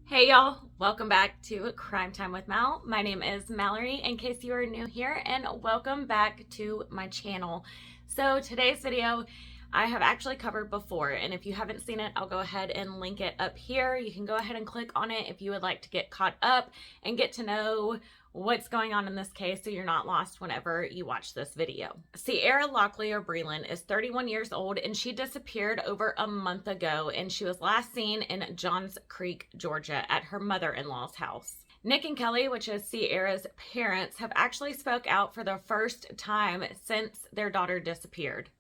Hey y'all, welcome back to Crime Time with Mal. My name is Mallory in case you are new here, and welcome back to my channel. So today's video I have actually covered before, and if you haven't seen it, I'll go ahead and link it up here. You can go ahead and click on it if you would like to get caught up and get to know what's going on in this case so you're not lost whenever you watch this video. Ciera Breland is 31 years old and she disappeared over a month ago, and she was last seen in Johns Creek, Georgia at her mother-in-law's house. Nick and Kelly, which is Ciera's parents, have actually spoke out for the first time since their daughter disappeared.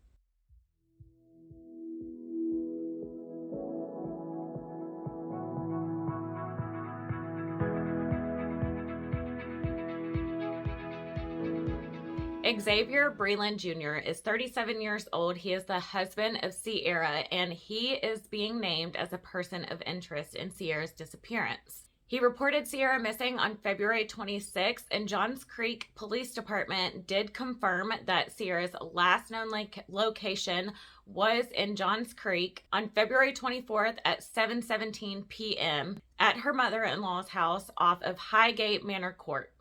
Xavier Breland Jr. is 37 years old. He is the husband of Ciera, and he is being named as a person of interest in Ciera's disappearance. He reported Ciera missing on February 26th, and Johns Creek Police Department did confirm that Ciera's last known location was in Johns Creek on February 24th at 7:17 p.m. at her mother-in-law's house off of Highgate Manor Court.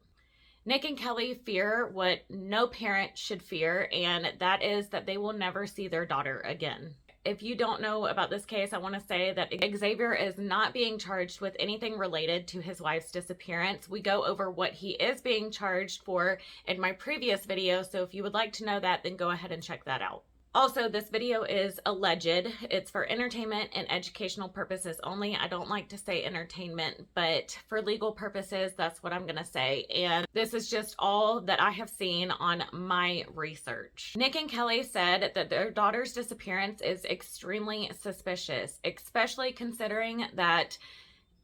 Nick and Kelly fear what no parent should fear, and that is that they will never see their daughter again. If you don't know about this case, I want to say that Xavier is not being charged with anything related to his wife's disappearance. We go over what he is being charged for in my previous video, so if you would like to know that, then go ahead and check that out. Also, this video is alleged. It's for entertainment and educational purposes only. I don't like to say entertainment, but for legal purposes, that's what I'm going to say. And this is just all that I have seen on my research. Nick and Kelly said that their daughter's disappearance is extremely suspicious, especially considering that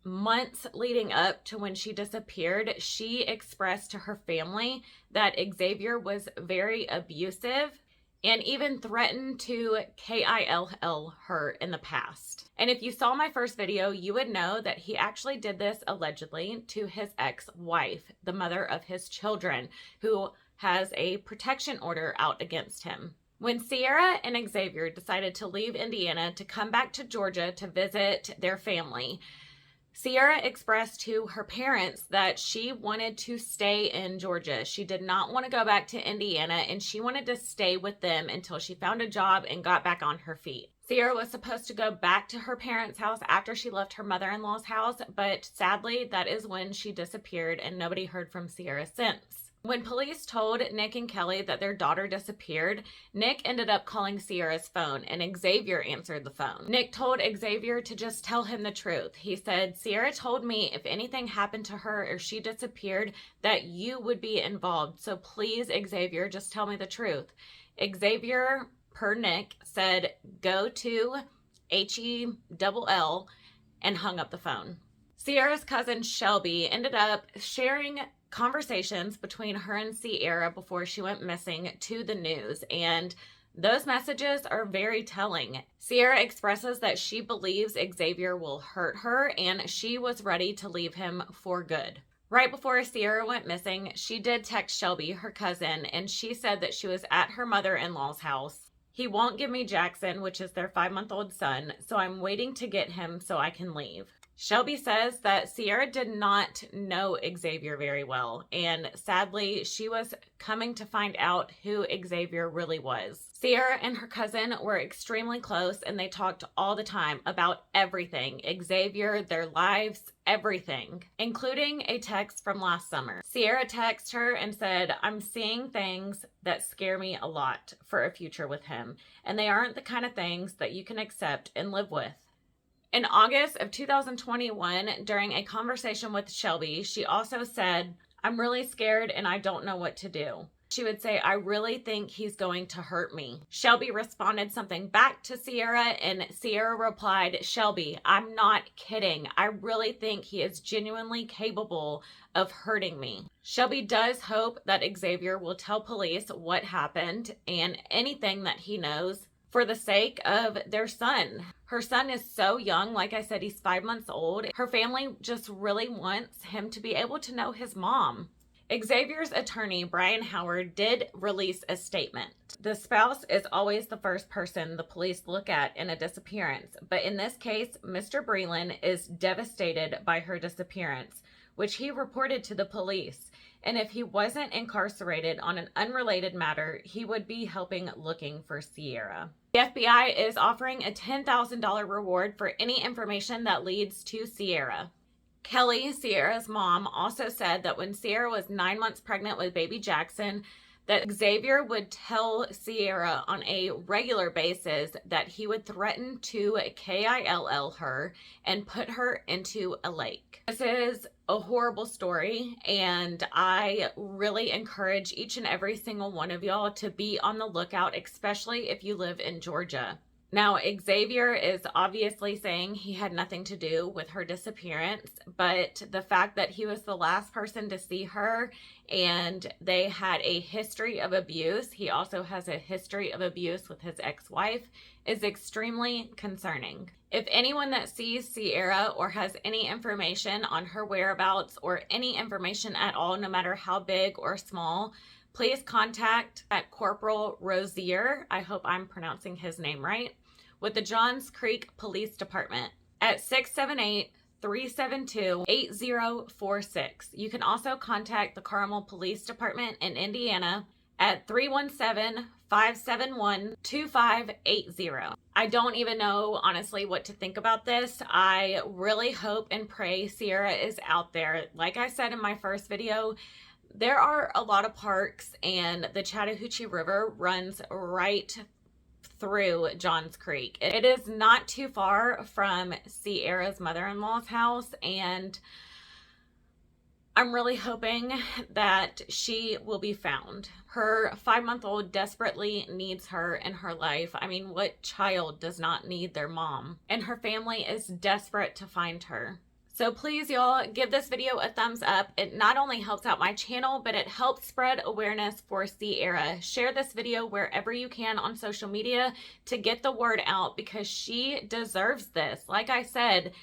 months leading up to when she disappeared, she expressed to her family that Xavier was very abusive and even threatened to kill her in the past. And if you saw my first video, you would know that he actually did this allegedly to his ex-wife, the mother of his children, who has a protection order out against him. When Ciera and Xavier decided to leave Indiana to come back to Georgia to visit their family, Ciera expressed to her parents that she wanted to stay in Georgia. She did not want to go back to Indiana, and she wanted to stay with them until she found a job and got back on her feet. Ciera was supposed to go back to her parents' house after she left her mother-in-law's house, but sadly, that is when she disappeared, and nobody heard from Ciera since. When police told Nick and Kelly that their daughter disappeared, Nick ended up calling Ciera's phone, and Xavier answered the phone. Nick told Xavier to just tell him the truth. He said, "Ciera told me if anything happened to her or she disappeared, that you would be involved. So please, Xavier, just tell me the truth." Xavier, per Nick, said, "Go to HELL," and hung up the phone. Ciera's cousin Shelby ended up sharing conversations between her and Ciera before she went missing to the news, and those messages are very telling. Ciera expresses that she believes Xavier will hurt her, and she was ready to leave him for good. Right before Ciera went missing, she did text Shelby, her cousin, and she said that she was at her mother-in-law's house. "He won't give me Jackson," which is their 5-month-old son, "so I'm waiting to get him so I can leave." Shelby says that Ciera did not know Xavier very well, and sadly, she was coming to find out who Xavier really was. Ciera and her cousin were extremely close, and they talked all the time about everything. Xavier, their lives, everything, including a text from last summer. Ciera texted her and said, "I'm seeing things that scare me a lot for a future with him, and they aren't the kind of things that you can accept and live with." In August of 2021, during a conversation with Shelby, she also said, "I'm really scared and I don't know what to do." She would say, "I really think he's going to hurt me." Shelby responded something back to Ciera, and Ciera replied, "Shelby, I'm not kidding. I really think he is genuinely capable of hurting me." Shelby does hope that Xavier will tell police what happened and anything that he knows for the sake of their son. Her son is so young. Like I said, he's 5 months old. Her family just really wants him to be able to know his mom. Xavier's attorney, Brian Howard, did release a statement. The spouse is always the first person the police look at in a disappearance, but in this case, Mr. Breland is devastated by her disappearance, which he reported to the police. And if he wasn't incarcerated on an unrelated matter, he would be helping looking for Ciera. The FBI is offering a $10,000 reward for any information that leads to Ciera. Kelly, Ciera's mom, also said that when Ciera was 9 months pregnant with baby Jackson, that Xavier would tell Ciera on a regular basis that he would threaten to kill her and put her into a lake. This is a horrible story, and I really encourage each and every single one of y'all to be on the lookout, especially if you live in Georgia. Now, Xavier is obviously saying he had nothing to do with her disappearance, but the fact that he was the last person to see her and they had a history of abuse, he also has a history of abuse with his ex-wife, is extremely concerning. If anyone that sees Ciera or has any information on her whereabouts or any information at all, no matter how big or small, please contact at Corporal Rosier, I hope I'm pronouncing his name right, with the Johns Creek Police Department at 678-372-8046. You can also contact the Carmel Police Department in Indiana at 317-571-2580. I don't even know, honestly, what to think about this. I really hope and pray Ciera is out there. Like I said in my first video, there are a lot of parks, and the Chattahoochee River runs right through Johns Creek. It is not too far from Ciera's mother-in-law's house, and I'm really hoping that she will be found. Her 5-month-old desperately needs her in her life. I mean, what child does not need their mom? And her family is desperate to find her. So please, y'all, give this video a thumbs up. It not only helps out my channel, but it helps spread awareness for Ciera. Share this video wherever you can on social media to get the word out, because she deserves this. Like I said,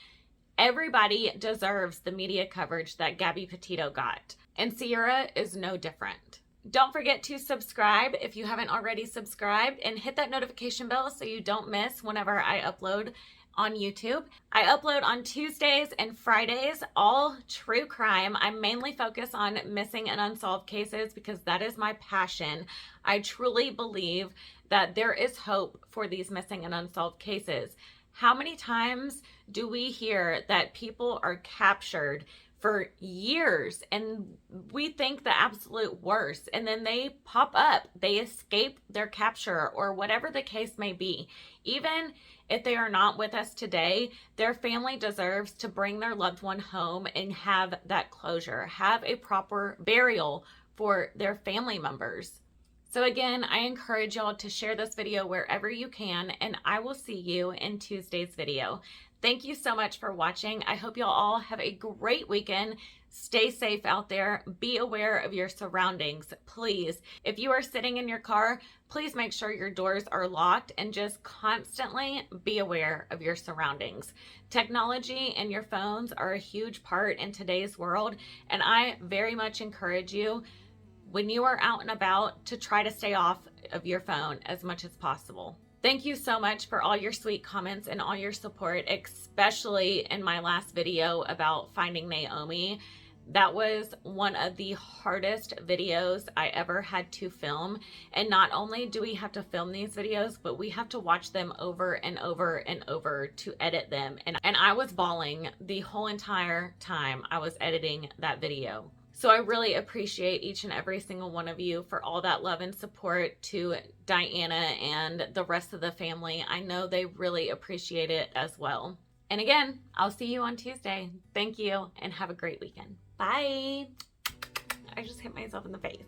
everybody deserves the media coverage that Gabby Petito got, and Ciera is no different. Don't forget to subscribe if you haven't already subscribed, and hit that notification bell so you don't miss whenever I upload on YouTube. I upload on Tuesdays and Fridays, all true crime. I mainly focus on missing and unsolved cases because that is my passion. I truly believe that there is hope for these missing and unsolved cases. How many times do we hear that people are captured for years and we think the absolute worst, and then they pop up, they escape their capture, or whatever the case may be? Even if they are not with us today, their family deserves to bring their loved one home and have that closure, have a proper burial for their family members. So again, I encourage y'all to share this video wherever you can, and I will see you in Tuesday's video. Thank you so much for watching. I hope y'all all have a great weekend. Stay safe out there. Be aware of your surroundings, please. If you are sitting in your car, please make sure your doors are locked, and just constantly be aware of your surroundings. Technology and your phones are a huge part in today's world, and I very much encourage you, when you are out and about, to try to stay off of your phone as much as possible. Thank you so much for all your sweet comments and all your support, especially in my last video about finding Naomi. That was one of the hardest videos I ever had to film. And not only do we have to film these videos, but we have to watch them over and over and over to edit them. And I was bawling the whole entire time I was editing that video. So I really appreciate each and every single one of you for all that love and support to Diana and the rest of the family. I know they really appreciate it as well. And again, I'll see you on Tuesday. Thank you, and have a great weekend. Bye. I just hit myself in the face.